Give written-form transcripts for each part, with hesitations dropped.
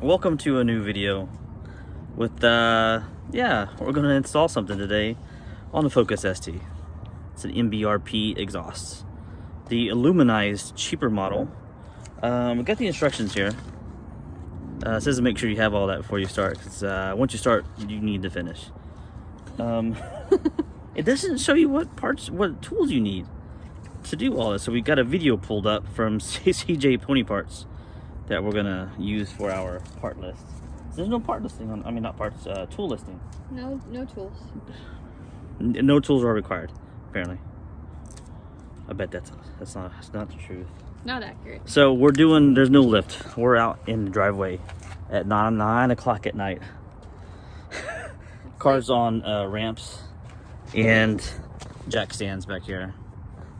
Welcome to a new video with yeah, we're gonna install something today on the Focus ST. It's an MBRP exhaust, the aluminized cheaper model. We got the instructions here. It says to make sure you have all that before you start, because once you start you need to finish. It doesn't show you what tools you need to do all this. So we got a video pulled up from CJ Pony Parts that we're gonna use for our part list. So there's no part listing on, I mean not parts, tool listing. No tools. No tools are required, apparently. I bet that's not the truth. Not accurate. So we're doing, there's no lift. We're out in the driveway at 9 o'clock at night. Cars on ramps and jack stands back here.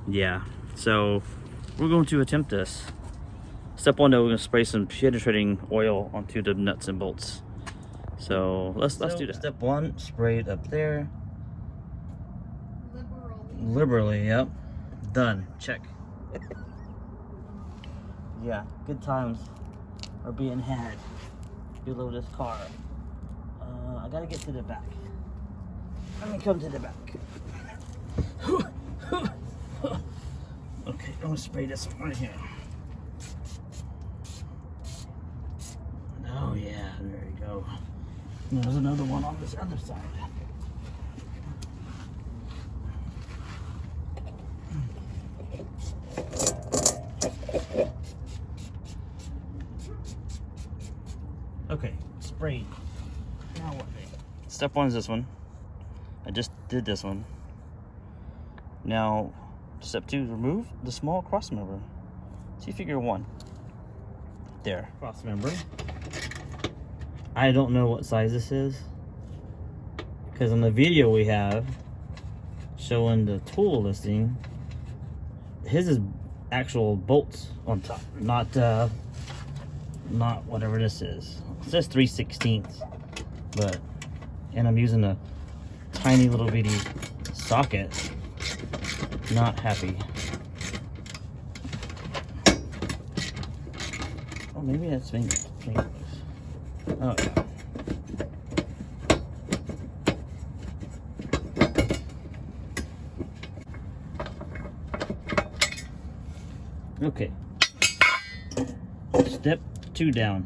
Yeah, so we're going to attempt this. Step one, though, we're going to spray some penetrating oil onto the nuts and bolts. So let's do that. Step one, spray it up there. Liberally, yep. Done. Check. Yeah, good times are being had. Below this car. I gotta get to the back. Let me come to the back. Okay, I'm gonna spray this one right here. Oh yeah, there you go. There's another one on this other side. Okay, sprayed. Now what? Step one is this one. I just did this one. Now, step two, remove the small cross member. See figure one. There, cross member. I don't know what size this is, because on the video we have showing the tool listing, his is actual bolts on top, not whatever this is. It says 3/16, but, and I'm using a tiny little bitty socket. Not happy. Oh, maybe that's fingers. Oh yeah. Okay. Step 2 down.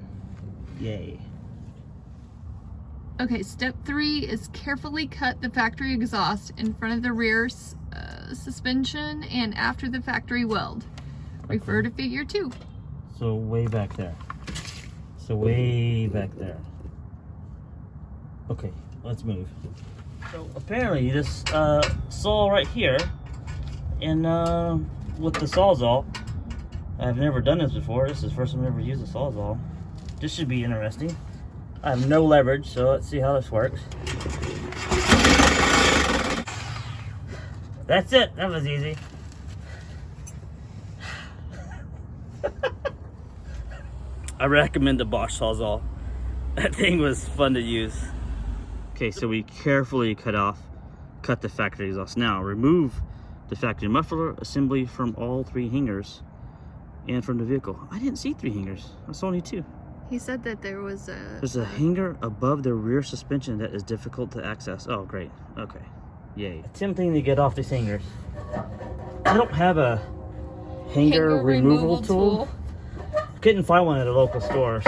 Yay. Okay, step 3 is carefully cut the factory exhaust in front of the rear suspension and after the factory weld. Refer to figure 2. So way back there. Way back there. Okay, let's move. So apparently this saw right here, and with the Sawzall, I've never done this before. This is the first time I've ever used a Sawzall. This should be interesting. I have no leverage, so let's see how this works. That's it. That was easy. I recommend the Bosch Sawzall. That thing was fun to use. Okay, so we carefully cut the factory exhaust. Now, remove the factory muffler assembly from all 3 hangers and from the vehicle. I didn't see 3 hangers. I saw only 2. He said that there's a hanger above the rear suspension that is difficult to access. Oh, great. Okay. Yay. Attempting to get off these hangers. I don't have a hanger removal tool. Couldn't find one at a local store,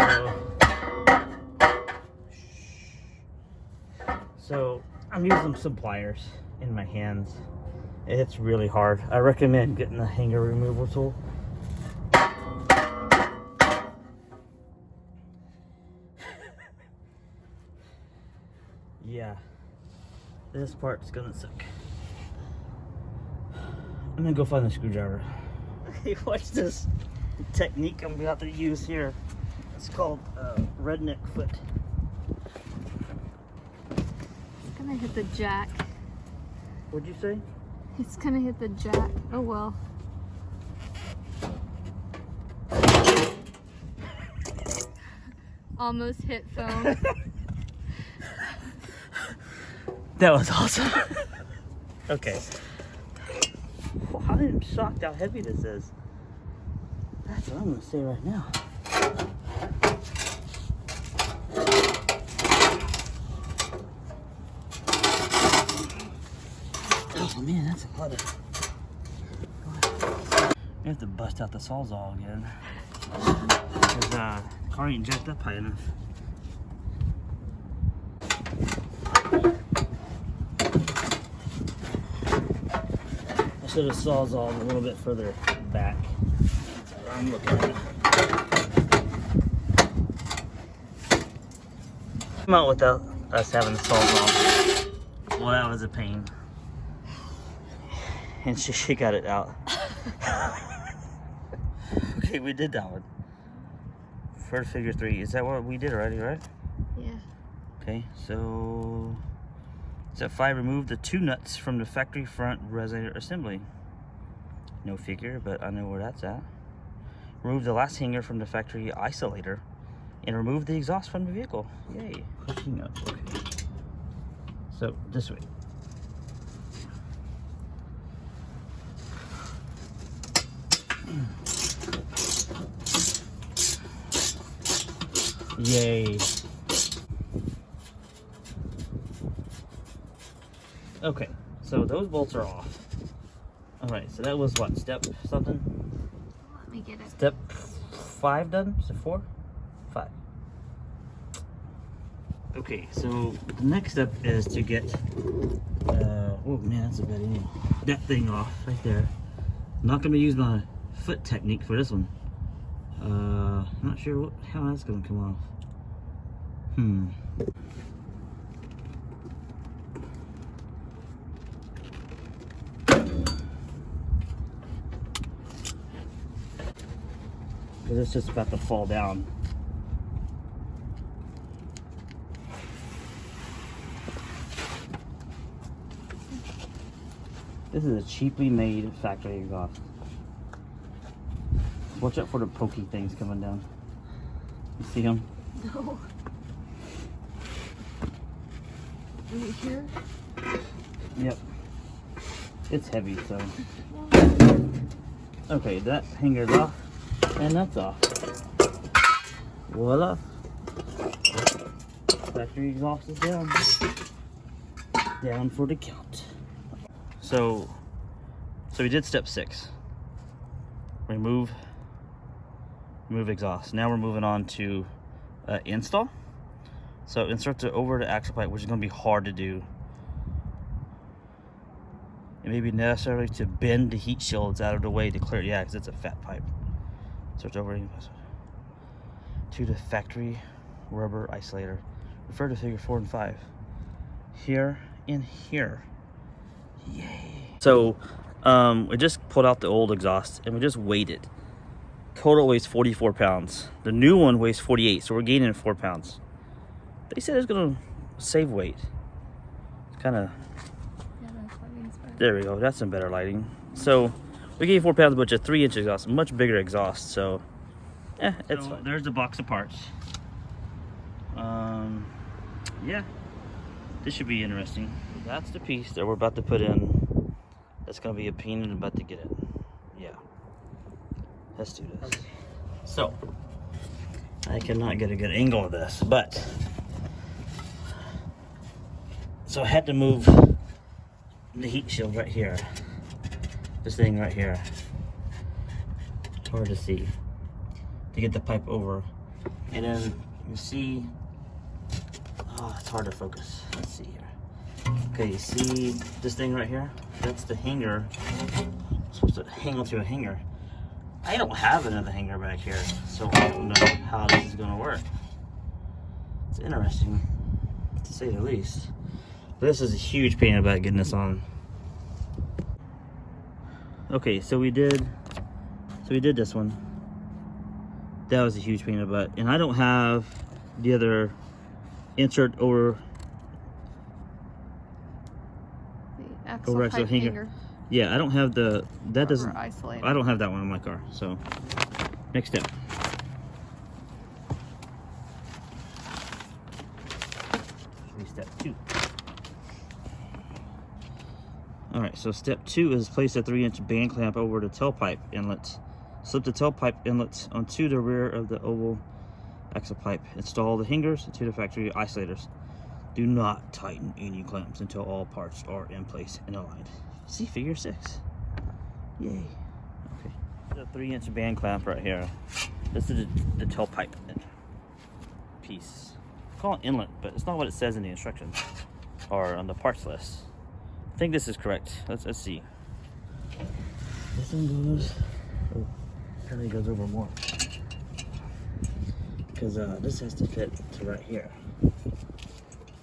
so I'm using some pliers in my hands. It's really hard. I recommend getting a hanger removal tool. Yeah, this part's gonna suck. I'm gonna go find the screwdriver. Hey, watch this technique I'm about to use here. It's called redneck foot. It's gonna hit the jack. What'd you say? It's gonna hit the jack. Oh well. Almost hit foam. That was awesome. Okay. Well, I'm shocked how heavy this is. That's what I'm gonna say right now. Oh man, that's a lot of... We have to bust out the Sawzall again. Because the car ain't jacked up high enough. I should have Sawzalled a little bit further back. That's what I'm looking at. Come out without us having the Sawzall. Well, that was a pain. And she got it out. Okay, we did that one. First figure 3. Is that what we did already, right? Yeah. Okay, so step 5, remove the 2 nuts from the factory front resonator assembly. No figure, but I know where that's at. Remove the last hanger from the factory isolator and remove the exhaust from the vehicle. Yay. Pushing up. Okay. So this way. Yay. Okay, so those bolts are off. Alright, so that was what, step something? Let me get it. Step 5 done? Is it 4? 5. Okay, so the next step is to get, oh man, that's a bad angle. That thing off right there. I'm not going to use my foot technique for this one. I'm not sure how that's going to come off. Because it's just about to fall down. This is a cheaply made factory exhaust. Watch out for the pokey things coming down. You see them? No. Is it here? Yep. It's heavy, so. Okay, that hanger's off, and that's off. Voila. Factory exhaust is down. Down for the count. So we did step 6. Remove exhaust. Now we're moving on to install. So insert it over the axle pipe, which is going to be hard to do. It may be necessary to bend the heat shields out of the way to clear it. Yeah, because it's a fat pipe. Insert over to the factory rubber isolator. Refer to figure 4 and 5. Here and here. Yay. So we just pulled out the old exhaust and we just weighed it. Total weighs 44 pounds. The new one weighs 48, so we're gaining 4 pounds. They said it's gonna save weight. It's kind of. Yeah, that's what means better. There we go. That's some better lighting. So we gained 4 pounds, but it's a 3-inch exhaust, much bigger exhaust. So, it's fine. There's the box of parts. Yeah, this should be interesting. That's the piece that we're about to put in. That's gonna be a pain in the butt to get in. Yeah. Let's do this. So, I cannot get a good angle of this, but so I had to move the heat shield right here. This thing right here. It's hard to see. To get the pipe over. And then you see, oh, it's hard to focus. Let's see here. Okay, you see this thing right here? That's the hanger. It's supposed to hang onto a hanger. I don't have another hanger back here, so I don't know how this is gonna work. It's interesting, to say the least. But this is a huge pain about getting this on. Okay, so we did this one. That was a huge pain in the butt. And I don't have the other insert over The axle over pipe axle hanger. Yeah, I don't have the, that doesn't, isolator. I don't have that one in my car. So, next step. Step 2. Alright, so step 2 is place a 3-inch band clamp over the tailpipe inlet. Slip the tailpipe inlet onto the rear of the oval axle pipe. Install the hangers to the factory isolators. Do not tighten any clamps until all parts are in place and aligned. See, figure 6. Yay. Okay. There's a 3-inch band clamp right here. This is the tailpipe piece. Call it inlet, but it's not what it says in the instructions or on the parts list. I think this is correct. Let's see. This one goes. Oh, apparently it goes over more. Because this has to fit to right here.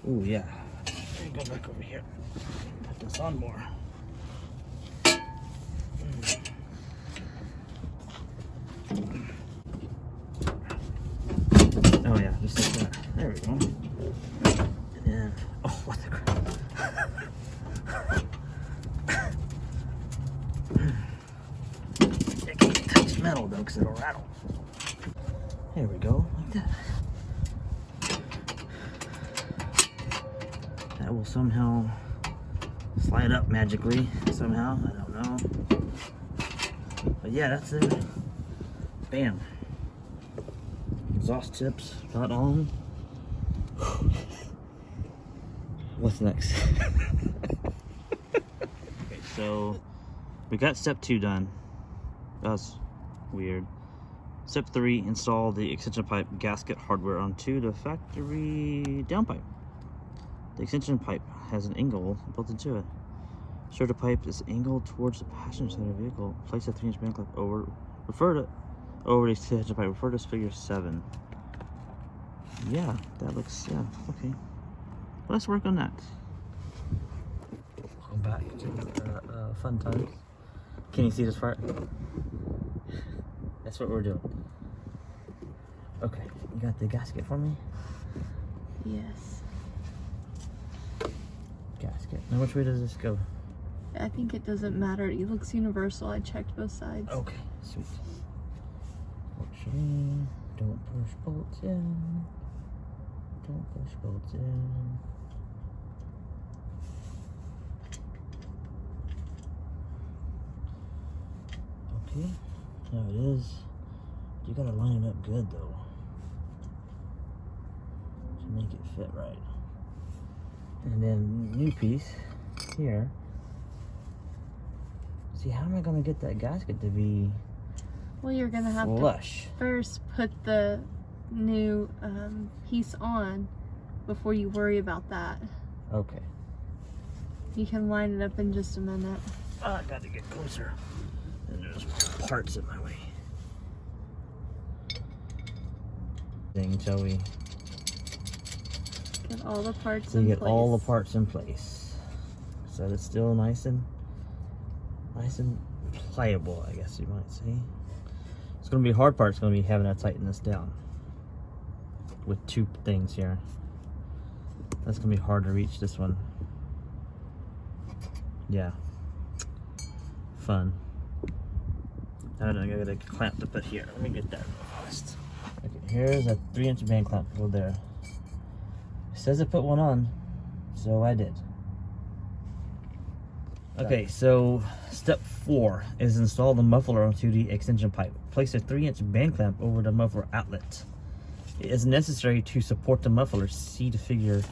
Oh yeah. Let me go back over here. Put this on more. Oh yeah, just like that. There we go. And then, oh, what the crap. I can't touch metal though, because it'll rattle. There we go, like that. That will somehow slide up magically, somehow, I don't know. But yeah, that's it. Bam. Exhaust tips, not on. What's next? Okay, so we got step 2 done. That's weird. Step 3, install the extension pipe gasket hardware onto the factory downpipe. The extension pipe has an angle built into it. Ensure the pipe is angled towards the passenger side of the vehicle. Place a 3-inch band clamp over. Refer to over the extension pipe. Refer to figure 7. Yeah, that looks, yeah, okay. Let's work on that. Welcome back to fun times. Can you see this part? That's what we're doing. Okay, you got the gasket for me? Yes. Gasket. Now which way does this go? I think it doesn't matter. It looks universal. I checked both sides. Okay, sweet. Fortunately, don't push bolts in. Don't push bolts in. Okay, now it is. You gotta line it up good though, to make it fit right. And then new piece here. See, how am I gonna get that gasket to be Well, you're gonna have flush? to first put the new piece on before you worry about that. Okay. You can line it up in just a minute. I got to get closer. And there's parts in my way. Thing, shall we? Get all the parts So in you get place. all the parts in place, so it's still nice and pliable, I guess you might say. It's gonna be a hard part. It's gonna be having to tighten this down with 2 things here. That's gonna be hard to reach this one. Yeah, fun. I got a clamp to put here. Let me get that real fast. Okay, here's a 3-inch band clamp. Go there. It says I put one on, so I did. Okay, so step 4 is install the muffler onto the extension pipe. Place a 3-inch band clamp over the muffler outlet. It is necessary to support the muffler. See the figure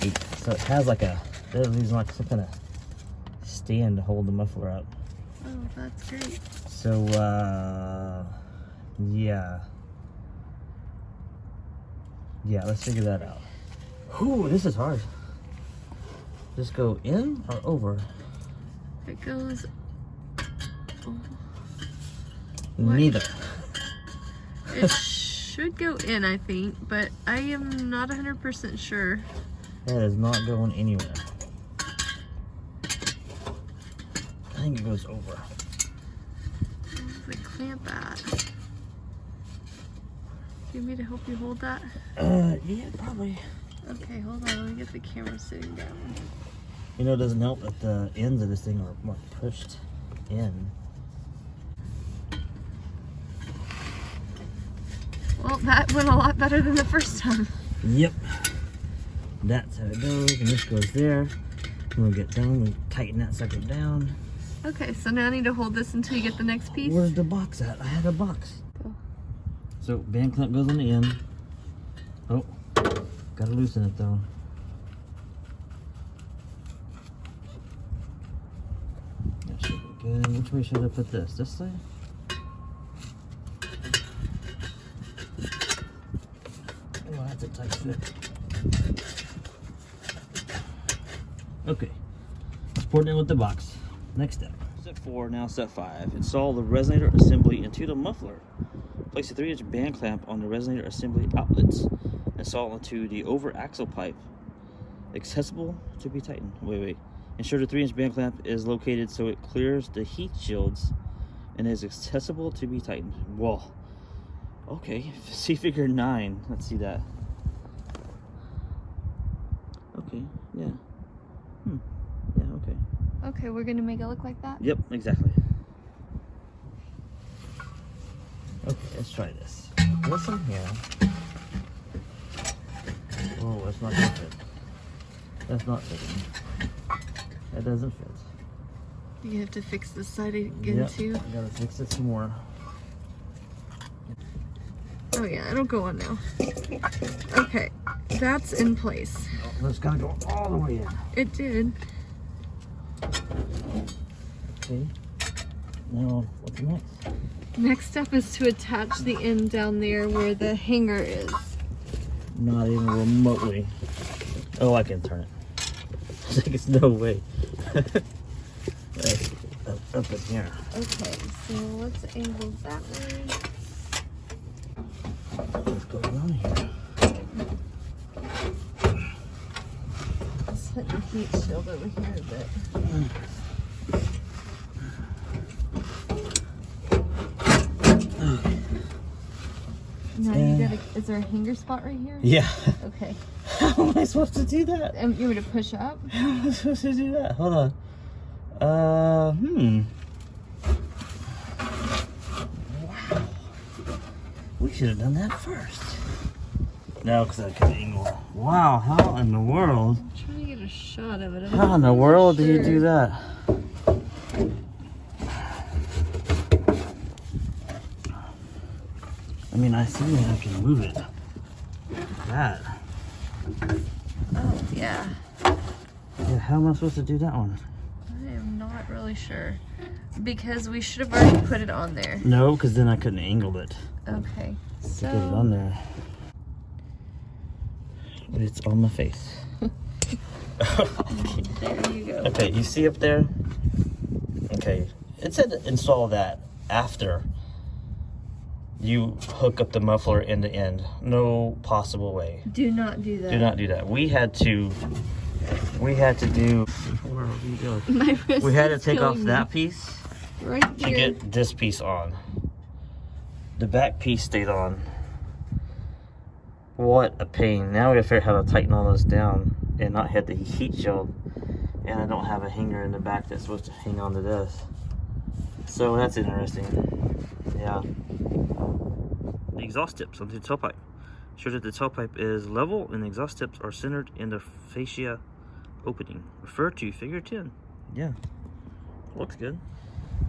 8. So it has like there's like some kind of stand to hold the muffler up. Oh, that's great. So, yeah. Yeah, let's figure that out. Whew, this is hard. Just go in or over? It goes. Oh, Neither. it should go in, I think, but I am not 100% sure. That is not going anywhere. I think it goes over. Where's the clamp at? Do you want me to help you hold that? Yeah, probably. Okay, hold on. Let me get the camera sitting down. You know, it doesn't help that the ends of this thing are more pushed in. Well, that went a lot better than the first time. Yep. That's how it goes, and this goes there. And we'll get done, we tighten that sucker down. Okay, so now I need to hold this until you get the next piece. Where's the box at? I had a box. Go. So band clamp goes on the end. Oh, gotta loosen it though. Which way should I put this? This side? Oh, that's a tight fit. Okay, supporting it with the box. Next step. Step 4, now step 5. Install the resonator assembly into the muffler. Place a 3-inch band clamp on the resonator assembly outlets. Install into the over axle pipe. Accessible to be tightened. Wait. Ensure the 3-inch band clamp is located so it clears the heat shields and is accessible to be tightened. Whoa. Okay, see figure 9. Let's see that. Okay, yeah. Yeah, okay. Okay, we're gonna make it look like that? Yep, exactly. Okay, let's try this. Listen here. Oh, that's not gonna fit. That's not fitting. That doesn't fit. You have to fix this side again Yep, too? I gotta fix it some more. Oh yeah, it'll go on now. Okay, that's in place. Oh, it's gotta go all the way in. It did. Okay. Now, what's next? Next step is to attach the end down there where the hanger is. Not even remotely. Oh, I can turn it. There's no way. Up in here. Okay, so let's angle that way. Let's go around here. Let's put the heat shield over here a bit. Now you gotta, is there a hanger spot right here? Yeah. Okay. How am I supposed to do that? You want to push up? How am I supposed to do that? Hold on. Wow. We should have done that first. No, because I could angle. Wow, how in the world? I'm trying to get a shot of it. How in the world do you do that? I mean, I see that I can move it. That. Oh, yeah. Yeah, how am I supposed to do that one? I am not really sure. Because we should have already put it on there. No, because then I couldn't angle it. Okay, so... To get it on there. But it's on my face. There you go. Okay, you see up there? Okay, it said install that after you hook up the muffler end to end. No possible way. Do not do that. Do not do that. We had to do, where are we going? My wrist We had to is take off killing that me. piece Right to here. get this piece on. The back piece stayed on. What a pain. Now we gotta figure out how to tighten all this down and not hit the heat shield. And I don't have a hanger in the back that's supposed to hang on to this. So that's interesting. Yeah. The exhaust tips onto the tailpipe. Ensure that the tailpipe is level and the exhaust tips are centered in the fascia opening. Refer to figure 10. Yeah. Looks good.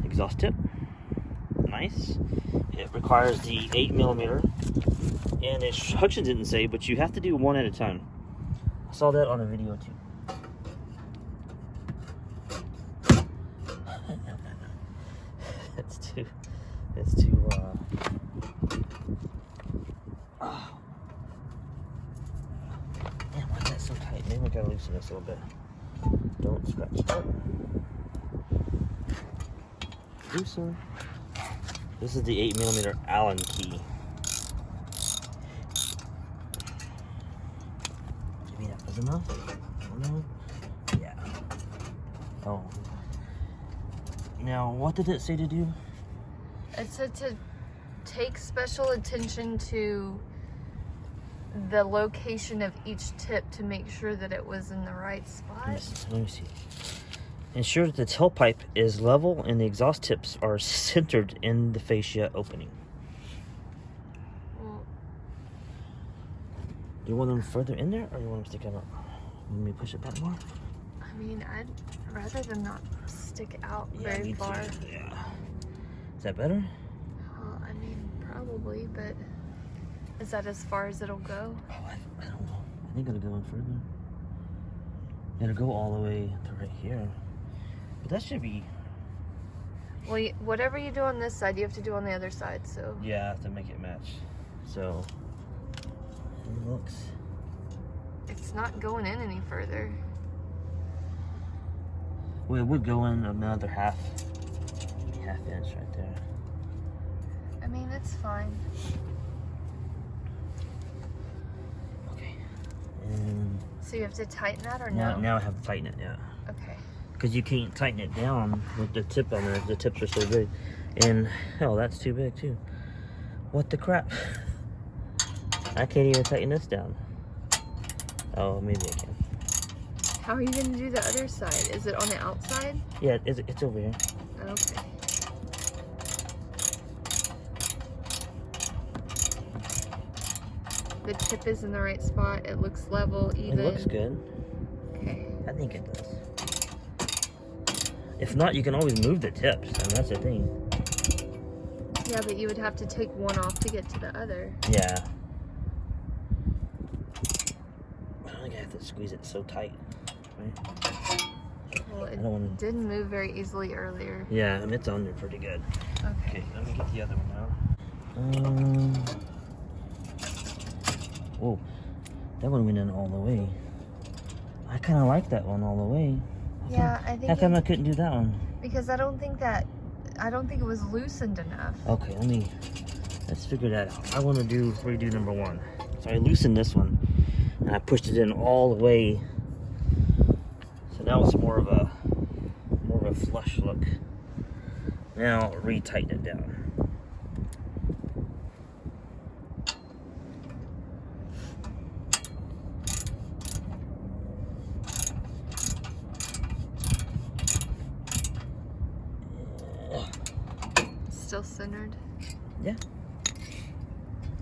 Exhaust tip. Nice. It requires the 8mm. And the instructions didn't say, but you have to do one at a time. I saw that on a video too. It's too, oh. Man, why is that so tight? Maybe we gotta loosen this a little bit. Don't scratch it. Loosen. This is the 8mm Allen key. Maybe that was enough? I don't know. Yeah. Oh. Now, what did it say to do? It said to take special attention to the location of each tip to make sure that it was in the right spot. Let me see. Ensure that the tailpipe is level and the exhaust tips are centered in the fascia opening. Well, Do you want them further in there or do you want them sticking out? Let me push it back more. I mean, I'd rather them not stick out very me far. too. Yeah. Is that better? I mean, probably, but is that as far as it'll go? Oh, I don't know. I think it'll go in further. It'll go all the way to right here. But that should be Well, whatever you do on this side, you have to do on the other side, so. Yeah, I have to make it match. So, it looks. It's not going in any further. Well, it would go in another half inch right there. I mean, it's fine. Okay. And so you have to tighten that or no? Now I have to tighten it, yeah. Okay. Because you can't tighten it down with the tip on there. The tips are so big. And, hell, that's too big, too. What the crap? I can't even tighten this down. Oh, maybe I can. How are you going to do the other side? Is it on the outside? Yeah, it's over here. Okay. The tip is in the right spot. It looks level, even. It looks good. Okay. I think it does. If not, you can always move the tips, and that's the thing. Yeah, but you would have to take one off to get to the other. Yeah. I think I have to squeeze it so tight. Right? Well, it didn't move very easily earlier. Yeah, and it's on there pretty good. Okay. Okay, let me get the other one now. Whoa, that one went in all the way. I kind of like that one all the way. Yeah, I think. How come I couldn't do that one? Because I don't think it was loosened enough. Okay, let's figure that out. I want to redo number one. So I loosened this one, and I pushed it in all the way. So now it's more of a flush look. Now I'll re-tighten it down. Still centered? Yeah.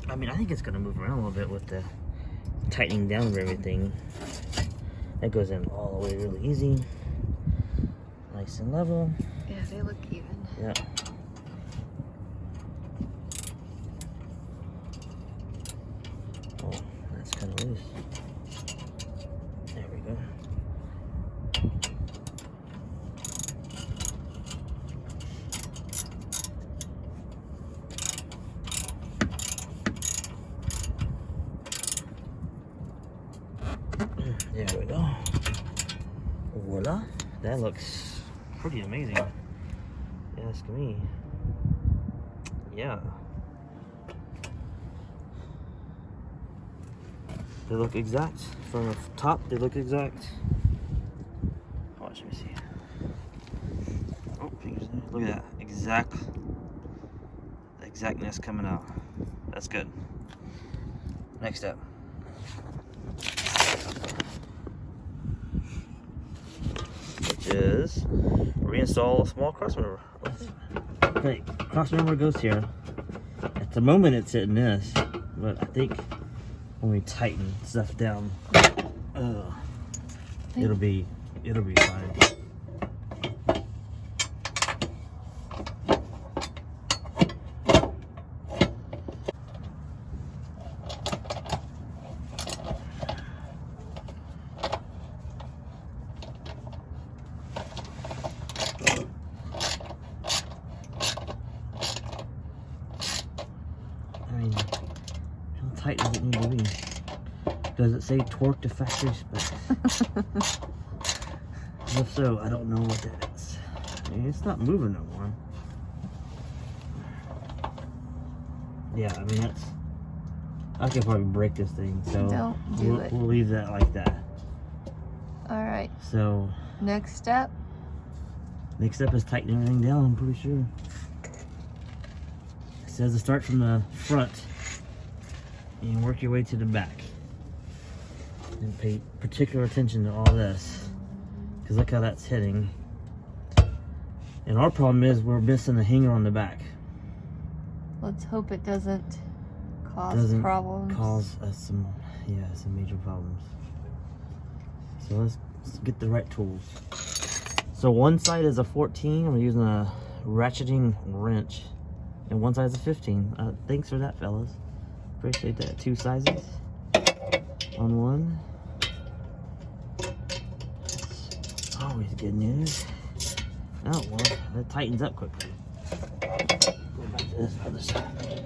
I mean, I think it's gonna move around a little bit with the tightening down of everything. That goes in all the way really easy. Nice and level. Yeah, they look even. Yeah. Oh, that's kind of loose. There we go. There we go. Voila. That looks pretty amazing. Ask me. Yeah. They look exact. From the top, they look exact. Watch me see. Oh, fingers there. Look at that. Exactness coming out. That's good. Next step. Which is reinstall a small cross member. Okay, cross member goes here. At the moment it's hitting this, but I think when we tighten stuff down, it'll be fine. I mean, how tight does it need to be? Does it say torque to factory specs? If so, I don't know what that is. I mean, it's not moving no more. Yeah, I mean, I could probably break this thing, so don't do it. We'll leave that like that. Alright. So, next step is tightening everything down, I'm pretty sure. It says to start from the front and work your way to the back. And pay particular attention to all this, because look how that's hitting. And our problem is we're missing the hanger on the back. Let's hope it doesn't cause problems. Cause us some major problems. So let's get the right tools. So one side is a 14. I'm using a ratcheting wrench, and one side is a 15. Thanks for that, fellas. Appreciate that. 2 sizes on one. That's always good news. Oh, well, that tightens up quickly. Go back to this other side.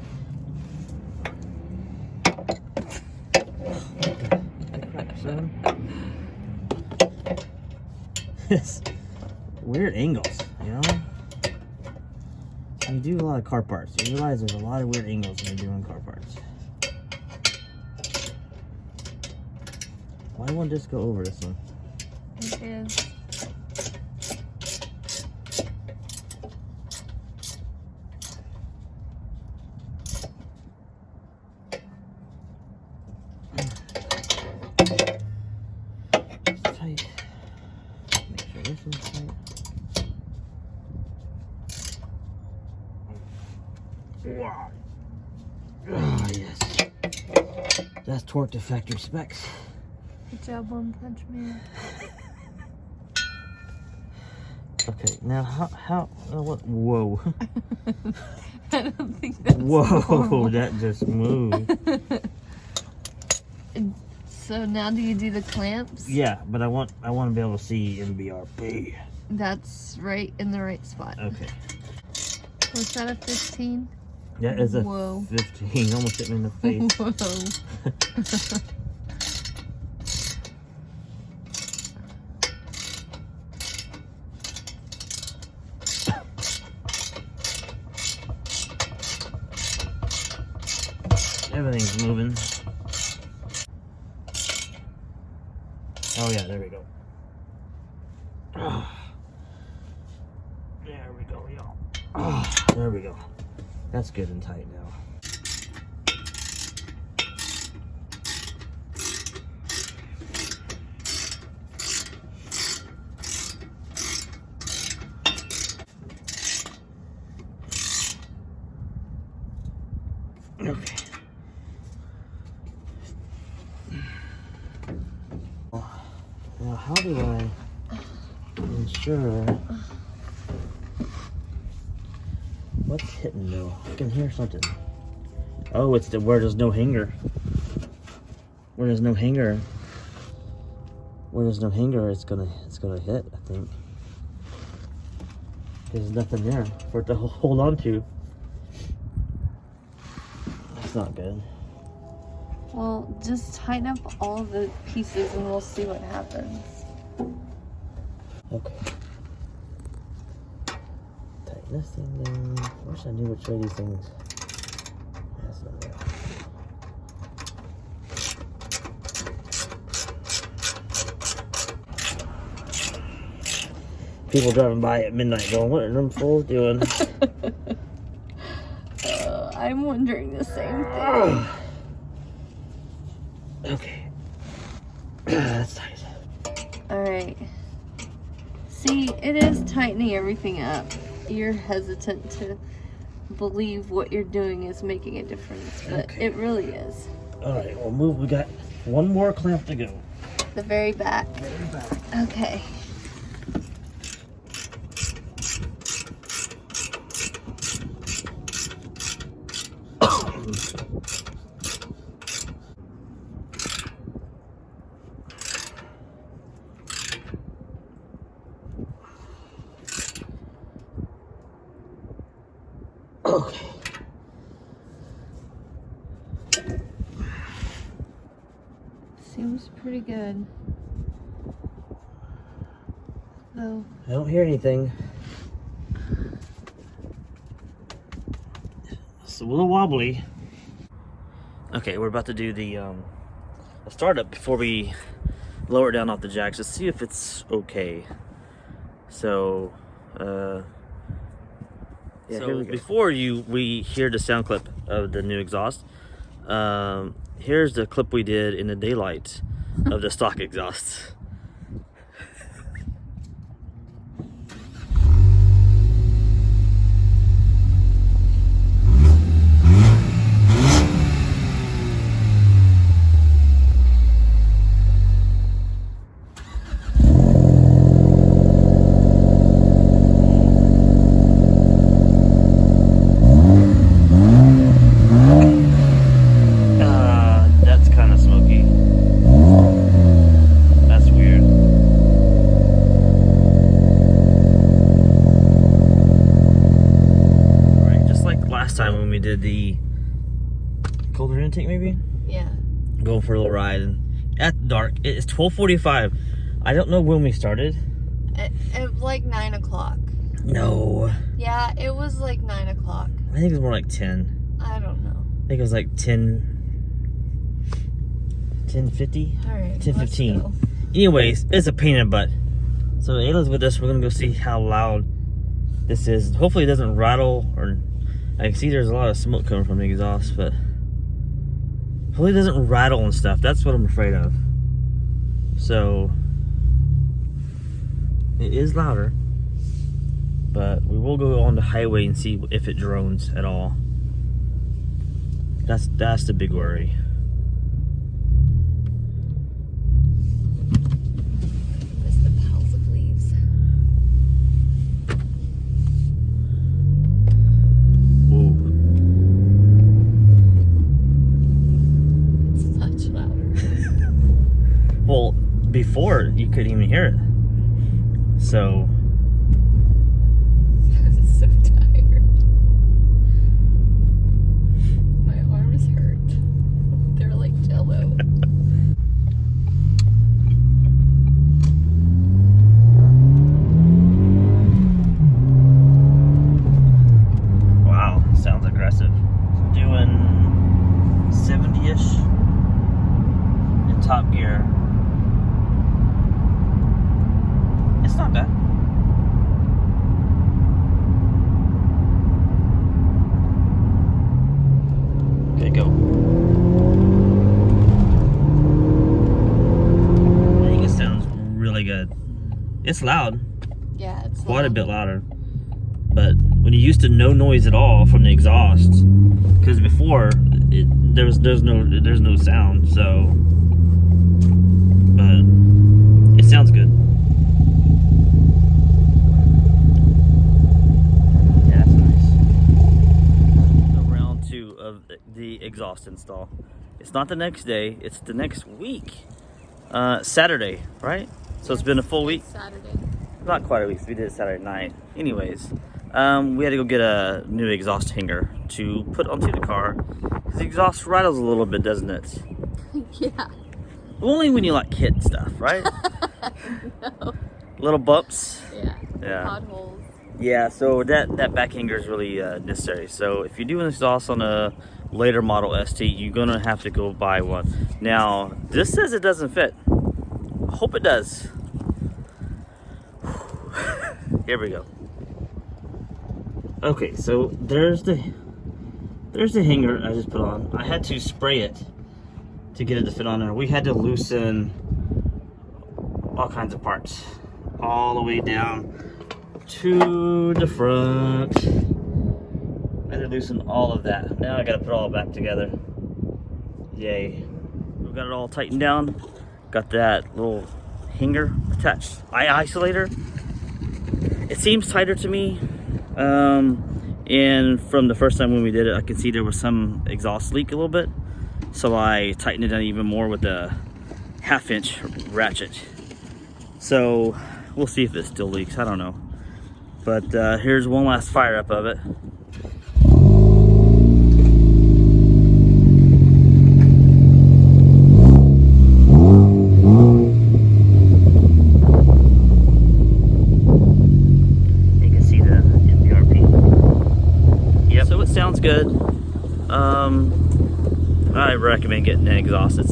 It's weird angles, you know? When you do a lot of car parts, you realize there's a lot of weird angles when you're doing car parts. Why won't this go over this one? It is. Tight. Make sure this one's tight. Wow. Oh, yes. That's torque to factory specs. Good job, One Punch Man. Okay, now how what? Whoa! I don't think that's Whoa! normal. That just moved. So now do you do the clamps? Yeah, but I want to be able to see MBRP. That's right in the right spot. Okay. Was that a 15? That is a Whoa. 15. Almost hit me in the face. Whoa. Everything's moving. Oh yeah, there we go. There we go, y'all. There we go. That's good and tight now. Okay. Now, how do I ensure what's hitting though? I can hear something. Oh, it's the where there's no hanger. Where there's no hanger. Where there's no hanger, it's gonna hit. I think there's nothing there for it to hold on to. That's not good. Well, just tighten up all the pieces and we'll see what happens. Okay. Tighten this thing down. I wish I knew which way these things. That's not right. People driving by at midnight going, what are them fools doing? I'm wondering the same thing. Okay. That's tight. Alright. See, it is tightening everything up. You're hesitant to believe what you're doing is making a difference, but Okay. it really is. Alright, we'll move. We got one more clamp to go. The very back. Very back. Okay. Okay. Seems pretty good. Though. I don't hear anything. It's a little wobbly. Okay, we're about to do the startup before we lower it down off the jacks to see if it's okay. So, yeah, so before we hear the sound clip of the new exhaust, here's the clip we did in the daylight of the stock exhausts. That's kind of smoky. That's ride. And at dark, it's 12:45. I don't know when we started. At like 9 o'clock. No. Yeah, it was like 9 o'clock. I think it was more like 10. I don't know. I think it was like 10:50. All right. 10:15. Anyways, it's a pain in the butt. So Ayla's with us. We're gonna go see how loud this is. Hopefully it doesn't rattle, or I can see there's a lot of smoke coming from the exhaust, but hopefully it doesn't rattle and stuff. That's what I'm afraid of. So it is louder, but we will go on the highway and see if it drones at all. That's the big worry. It's the piles of leaves. Whoa. It's much louder. Well, before you couldn't even hear it. So I'm so tired. My arms hurt. They're like jello. wow, sounds aggressive. Doing 70-ish in top gear. It's not bad. Okay, go. I think it sounds really good. It's loud, Yeah, it's quite a loud. bit louder. But when you're used to no noise at all from the exhaust, because before there's no sound, so. But it sounds good. Yeah, that's nice. So round 2 of the exhaust install. It's not the next day, it's the next week. Saturday, right? So it's been a full week. Saturday. Not quite a week, we did it Saturday night. Anyways, we had to go get a new exhaust hanger to put onto the car. The exhaust rattles a little bit, doesn't it? Yeah. Only when you like hit stuff, right? No. Little bumps. Yeah. Yeah. Potholes. Yeah, so that back hanger is really necessary. So if you do an exhaust on a later model ST, you're gonna have to go buy one. Now, this says it doesn't fit. Hope it does. Here we go. Okay, so there's the hanger I just put on. I had to spray it to get it to fit on there. We had to loosen all kinds of parts all the way down to the front. I had to loosen all of that. Now I gotta put it all back together. Yay. We've got it all tightened down. Got that little hanger attached. Isolator. It seems tighter to me. And from the first time when we did it, I could see there was some exhaust leak a little bit. So I tightened it down even more with a 1/2-inch ratchet. So we'll see if it still leaks, I don't know. But here's one last fire up of it. You can see the MBRP. Yep, so it sounds good. I recommend getting an exhaust. It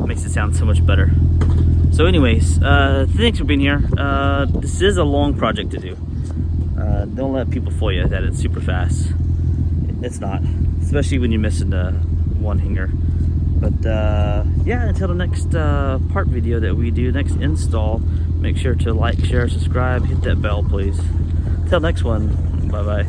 makes it sound so much better. So anyways, thanks for being here. This is a long project to do. Don't let people fool you that it's super fast. It's not, especially when you're missing the one hanger. But yeah, until the next part video that we do, next install, make sure to like, share, subscribe, hit that bell please. Till next one, bye bye.